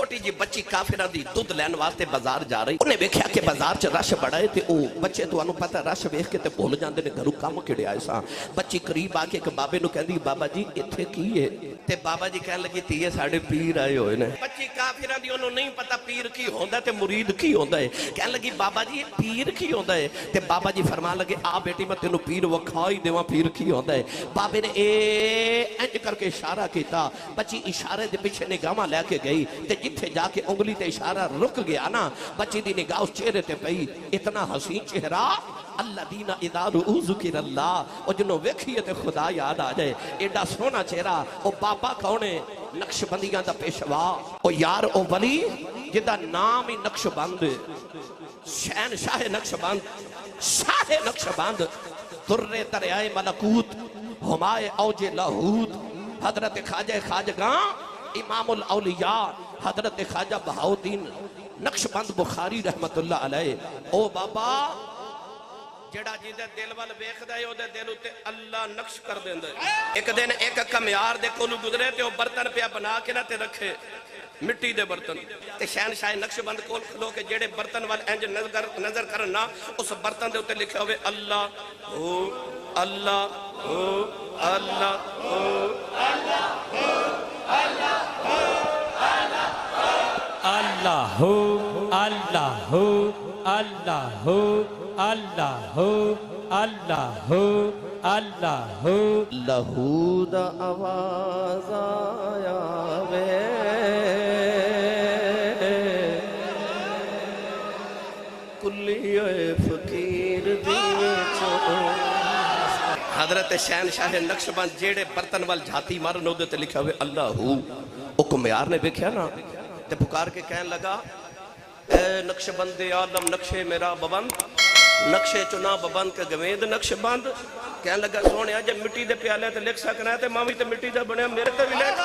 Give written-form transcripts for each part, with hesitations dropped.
چھوٹی جی بچی کافرہ دی دودھ لین واسطے بازار جا رہی انہیں ویکھیا کہ بازار چ رش بڑا ہے تے او بچے تو انہوں پتہ رش ویکھ کے تے بھول جاندے نے گھروں کام کیڑے آئے ساں بچی قریب آ کے ایک بابے نو کہندی بابا جی ایتھے کی ہے تے بابا جی کہن لگی تیے ساڈے پیر آئے ہوئے نے بچی کافرہ دی انہوں نہیں پتہ پیر کی ہوندا تے مرید کی ہوندا ہے کہن لگی بابا جی پیر کی ہوندا ہے تے بابا جی فرمان لگے آ بیٹی میں تینوں پیر وکھائی دیواں پیر کی ہوندا ہے بابے نے انج کر کے اشارہ کیتا بچی اشارے دے پیچھے نگاہ لے کے گئی تے جتھے جا کے انگلی تے اشارہ رک گیا نا بچی دی نگاہ اس چہرے تے پئی اتنا حسین چہرہ اللہ دینا اذا رؤ ذکر اللہ او جنوں ویکھیے تے خدا یاد آ جائے ایڈا سونا چہرہ او بابا کونے نقش بندیاں دا پیشوا او یار او ولی جدا نام ہی نقش بند شہن شاہ نقش بند شاہ نقش بند در دریائے ملکوت ہمائے اوج لاہوت حضرت خواجہ خواجگاں امام الاولیاء حضرت خواجہ بہاؤدین نقش بند بخاری رحمت اللہ علیہ او بابا جڑا جی دے دل وال ویکھدا ہے او دے دل اُتے اللہ نقش کر دیندا ہے ایک دن ایک کمیار دے کولوں گزرے تے او برتن پیا بنا کے نہ تے رکھے مٹی دے برتن تے شہنشاہ نقش بند کول کھلو کے جڑے برتن وال انج نظر کرنا اس برتن دے اُتے لکھیا ہوئے اللہ ہو اللہ ہو اللہ ہو اللہ ہو اللہ ہو اللہ ہو اللہ ہو اللہ ہو اللہ ہو اللہ ہو لہو دا آواز آیا وے کلی فقیر دیئے چھو حضرت شہنشاہ نقش بند جیڑے برتن وال جھاتی مارن ہو دیتے لکھا ہوئے اللہ ہو او کمیار نے بیکھیا نا تے پکار کے کہن لگا اے نقش بند عالم نقشے میرا ببند نقشے چنا ببند کے گویند نقش بند کہن لگا سونے جب مٹی دے پیالے تے لکھ سکنا ہے تے مامی تے مٹی دے بنے میرے تے بھی لکھ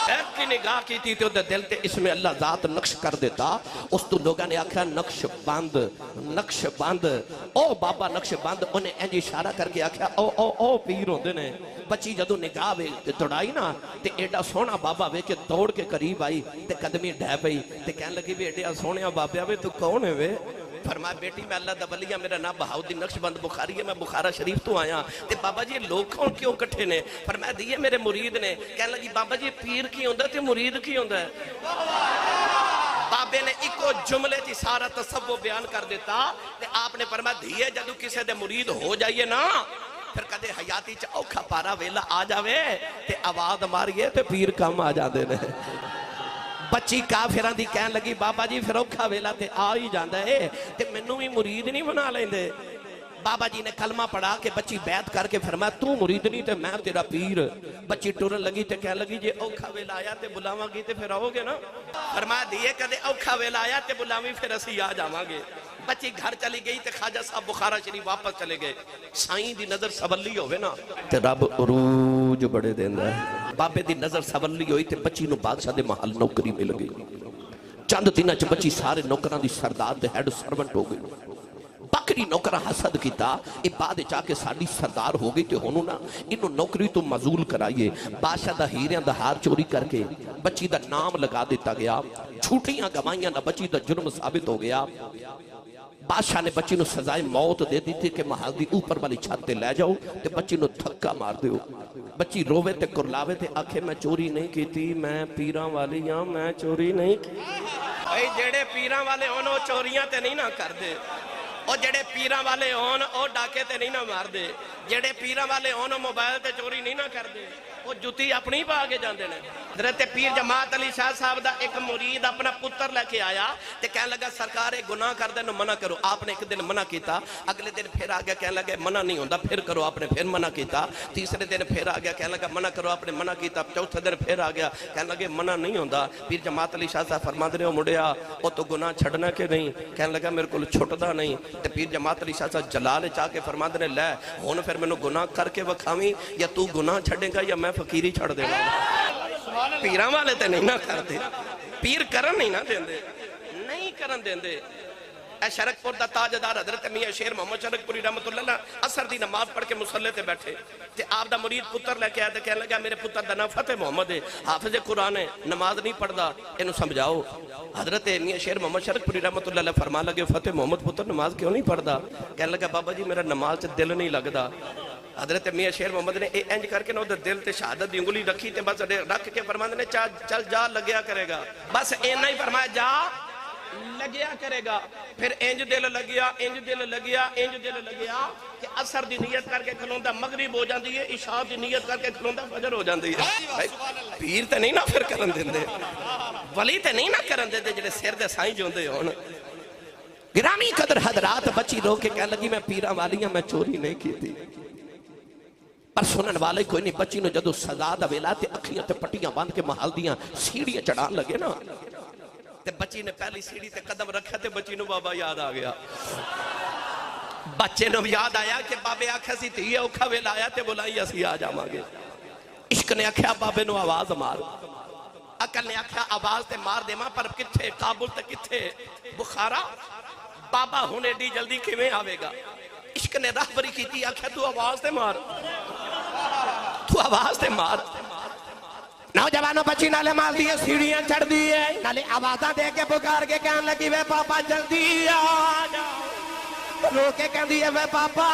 ایک کی نگاہ کی تھی تے دل تے اس میں اللہ ذات نقش کر دیتا اس تو لوگاں نے آکھا نقش بند او بابا نقش بند انہیں انج اشارہ کر کے آکھا او پیر ہوندے نے بچی جدو نگاہ دوڑائی نا تے ایڈا سونا بابا وے کے دوڑ کے قریب آئی تے قدمی ڈھے پئی تے کہن لگی بھی ایڈا سونیا بابیا وے تو کون ہے وے فرمایا بیٹی میں اللہ دا ولی میرا نام بہاؤدین نقش بند بخاری ہے میں بخارا شریف تو آیا تے بابا جی لوگ کون کیوں کٹھے نے فرمایا دیئے میرے مرید نے کہنے لگی بابا جی پیر کی ہوندہ تے مرید کی ہوندہ ہے بابے نے ایکو جملے تھی سارا تصوب بیان کر دیتا تے آپ نے فرمایا دیئے جدو کسے دے مرید ہو جائیے نا پھر کدے حیاتی چاوکھا پارا ویلا آ جاوے تے آواز ماریے تے پیر کم آ جا دے نے بچی کافران دی کہن لگی بابا جی پھر اوکھا ویلا تے آ ہی جاندہ ہے تے منوں بھی مرید نہیں بنا لیں دے بابا جی نے کلمہ پڑھا کے بچی بیعت کر کے فرمایا تو مرید نہیں تے میں تیرا پیر بچی ٹورن لگی تے کہن لگی جے اوکھا ویلا آیا تے بلاواں گی تے پھر آؤ گے نا فرمایا دیئے کدے اوکھا ویلا آیا تے بلاویں پھر اسی آ جاواں گے بچی گھر چلی گئی تے خواجہ صاحب بخارا شریف واپس چلے گئے سائیں دی نظر سبلی ہوئے نا تے رب عروج بڑے دیندہ ہے بابے دی نظر سبلی ہوئی تے بچی نو بادشاہ دے محل نوکری مل گئی چند دنہ چ بچی سارے نوکران دی سردار دے ہیڈ سرونٹ ہو گئی بکری نوکرہ حسد کیتا اے بعد چاہ کے ساڑی سردار ہو گئی تے ہونو نا انہوں نوکری تو مزول کرائیے بادشاہ دا ہیریاں دا ہار چوری کر کے بچی دا نام لگا دیتا گیا چھوٹیاں گوائیاں نہ بچی دا جرم ثابت ہو گیا بادشاہ نے بچی نو سزائے موت دے دی تھی کہ محل دی اوپر والی چھت تے لے جاؤ تے بچی نو تھکا مار دیو بچی روے تے کرلاوے تے آکھے میں چوری نہیں کی تھی میں پیراں والی ہاں میں چوری نہیں کی بھئی جڑے پیراں والے ہونو چوریاں تے نہیں نہ کر دے اور جڑے پیراں والے ہون او ڈاکے تے نہیں نہ مار دے جڑے پیراں والے ہون موبائل تے چوری نہیں نہ کر دے وہ جتی اپنی پا آگے جاندے نے حضرت پیر جماعت علی شاہ صاحب دا ایک مرید اپنا پتر لے کے آیا تے کہنے لگا سرکار گناہ کر دے نو منع کرو آپ نے ایک دن منع کیتا اگلے دن پھر آگیا کہنے لگا منع نہیں ہوندہ پھر کرو آپ نے پھر منع کیتا تیسرے دن پھر آگیا کہنے لگا منع کرو آپ نے منع کیتا چوتھے دن پھر آگیا کہنے لگے منع نہیں ہوندہ پیر جماعت علی شاہ صاحب فرما دے ہو مڑیا او تو گناہ چھڑنا کے نہیں کہنے لگا میرے کو چھوٹدا نہیں تے پیر جماعت علی شاہ صاحب جلال چاہ کے فرما دے لے ہون پھر میں نو گناہ کر کے وکھاویں یا تو گناہ چھڑے گا یا میں فقیری چھڑ دے گا پیراں والے تے نہیں نہ کر دے پیر کرن نہیں نہ دیں دے نہیں کرن دیں دے اے شرکپور دا تاجدار حضرت میاں شیر محمد شرکپوری رحمت اللہ علیہ اثر دی نماز پڑھ کے مصلے تے بیٹھے تے آپ دا مرید پتر لے کے آیا تے کہنے لگا میرے پتر دا نام فتح محمد ہے، حافظ قرآن ہے، نماز نہیں پڑھدا، انہوں سمجھاؤ۔ حضرت میاں شیر محمد شرکپوری رحمت اللہ علیہ فرما لگے فتح محمد پتر نماز کیوں نہیں پڑھدا؟ کہنے لگا بابا جی میرا نماز سے دل نہیں لگدا۔ حضرت میاں شیر محمد نے انج کر کے نا ادھر دل تے شہادت دی انگلی رکھی تے بس رکھ کے فرماندے نے چل جا لگیا کرے گا، بس اینا ہی فرمایا جا لگیا کرے گا۔ پھر انج دل لگیا انج دل لگیا انج دل لگیا کہ اثر دی نیت کر کے کھلوندا مغرب ہو جاندی ہے، عشاء دی نیت کر کے کھلوندا فجر ہو جاندی ہے۔ بھائی پیر تے نہیں نا پھر کرن دیندے، ولی تے نہیں نا کرن دیندے جڑے سر دے سائیں جوندے ہون۔ گرامی قدر حضرات بچی رو کے کہنے لگی میں پیراں والیاں میں چوری نہیں کی تھی، پر سنن والے کوئی نہیں۔ بچی نو جدو سزا دا ویلا تے اکھیاں تے پٹیاں باندھ کے محل دیاں سیڑھیاں چڑھان لگے نا تے بچی نے پہلی سیڑھی تے قدم رکھا تے بچی نو بابا یاد آ گیا۔ بچے نو یاد آیا کہ بابے آکھا سی تھی اوکھا ویلا آیا تے بولائی اسی آ جاواں گے۔ عشق نے آکھیا بابے نو آواز مار، عقل نے آکھیا آواز تے مار دے ماں پر کتھے کابل تے کتھے بخارا، بابا ہن ایڈی جلدی کیویں آوے گا؟ عشق نے راہبری کی تھی آکھیا تو آواز تے مار، تو آواز تے مار۔ نوجوانوں بچی نالے مار دیئے سیڑھیاں چڑھ دیئے نالے آوازاں دے کے پکار کے کہنے لگی وے پاپا جلدی آ جاؤ، رو کے کہنے دیئے وے پاپا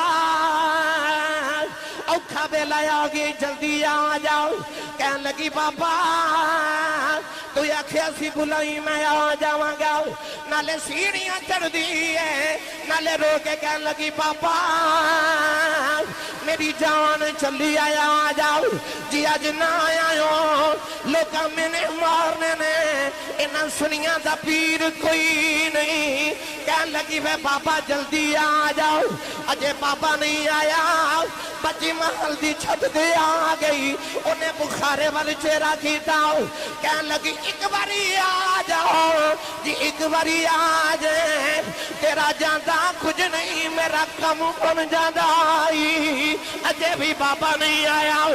اوکھا بیلا آگی جلدی آ جاؤ۔ کہنے لگی پاپا تو آکھیا سی بلائی میں آ جاواں گا، نالے سیڑھیاں چڑھ دیئے نالے رو کے کہنے لگی پاپا میری جان چلی آیا آ جاؤ جی اج نہ آیا ہوں لوکاں میں نے مارنے نے انہاں سنیاں دا پیر کوئی نہیں۔ کہنے لگی وے پاپا جلدی آ جاؤ، اجے پاپا نہیں آیا۔ بچی محل دی چھت دے آ گئی، انہیں بخارے والے چہرہ کیتا ہو، کہنے لگی ایک باری آ جاؤ جی ایک باری آ جائیں، تیرا جاندہ کچھ نہیں میرا کم بن جاندہ آئی۔ اجے بھی بابا نہیں آیا،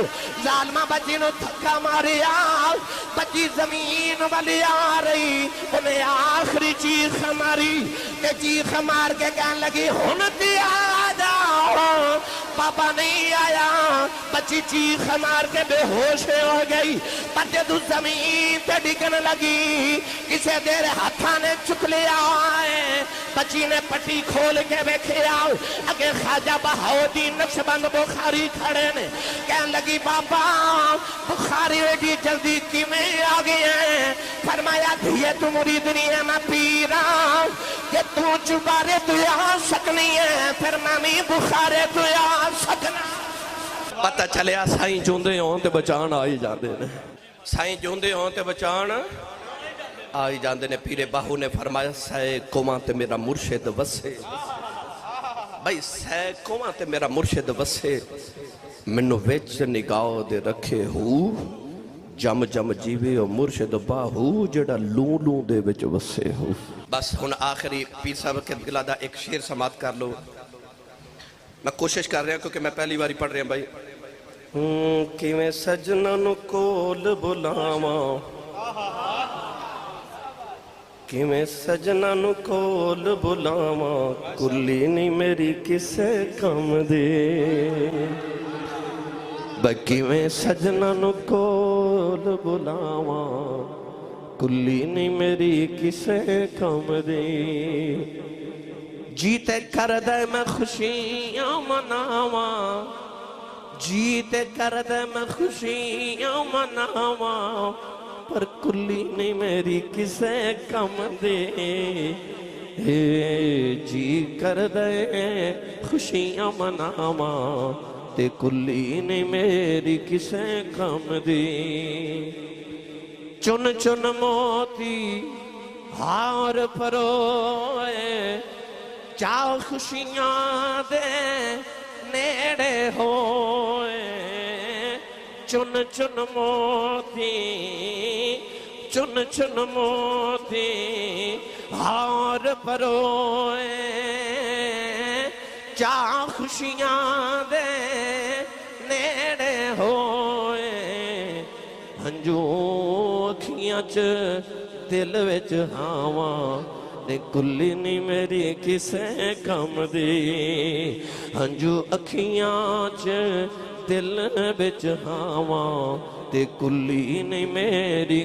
ظالمہ بچی نو تھکا مارے آؤ، بچی زمین والی آ رہی، انہیں آخری چیخ ماری کہ چیخ مار کے کہنے لگی ہنتی آ جاؤ، بابا نہیں آیا۔ بچی چیخ مار کے بے ہوش ہو گئی، پتے تو زمین پہ ڈگن لگی، کسے دیر ہاتھاں نے چک لیا آئے۔ بچی نے پٹی کھول کے بیکھے آؤ، اگے خواجہ بہاؤدین نقشبند بخاری کھڑے نے، کہنے لگی بابا بخاری ایڈی جلدی کی میں آ گئی ہیں؟ فرمایا دھیے تو مرید نہیں ہے میں پیراں کہ تو چبارے تو آ سکنی ہے، پھر میں بخارے تو آ سکنا۔ پتہ چلیا سائیں جوندے ہوں تے بچان آئی جاندے نے، سائیں جوندے ہوں تے بچان آئی جاندے نے۔ پیر باہو نے فرمایا سائے قوماں تے میرا مرشد وسے، بھائی سائے قوماں تے میرا مرشد وسے، منو ویچ نگاہ دے رکھے ہو، جم جم جیوے او مرشد باہو جڑا لوں لوں دے وچ وسے ہو۔ بس ہن آخری پیر صاحب کے دلادہ ایک شیر سماعت کر لو، میں کوشش کر رہا ہوں کیونکہ میں پہلی باری پڑھ رہا ہوں بھائی۔ کیویں سجنا نو کول بلاواں، کیویں سجنا نو کول بلاواں، کلی نہیں میری کسے کم دے، بھائی کیویں سجنا نو کول بلاواں، کلی نہیں میری کسے کم دے، جیتے کر دے میں خوشیاں مناواں، جیتے کر دے میں خوشیاں مناواں، پر کلی نہیں میری کسے کم دے، جی کر دے خوشیاں مناواں تے کلی نہیں میری کسے کم دے، چن چن موتی ہار پروئے، چاہ خوشیاں دے نیڑے ہوئے، چن چن موتی چن چن موتی ہار پروئے، چاہ خوشیاں دے نیڑے ہوئے، ہنجو اکھیاں چ دل وچ ہاواں، تے کلی نہیں میری کسے کم دی ہنجو اکھیاں چ دل بچ ہاواں تے کلی نہیں میری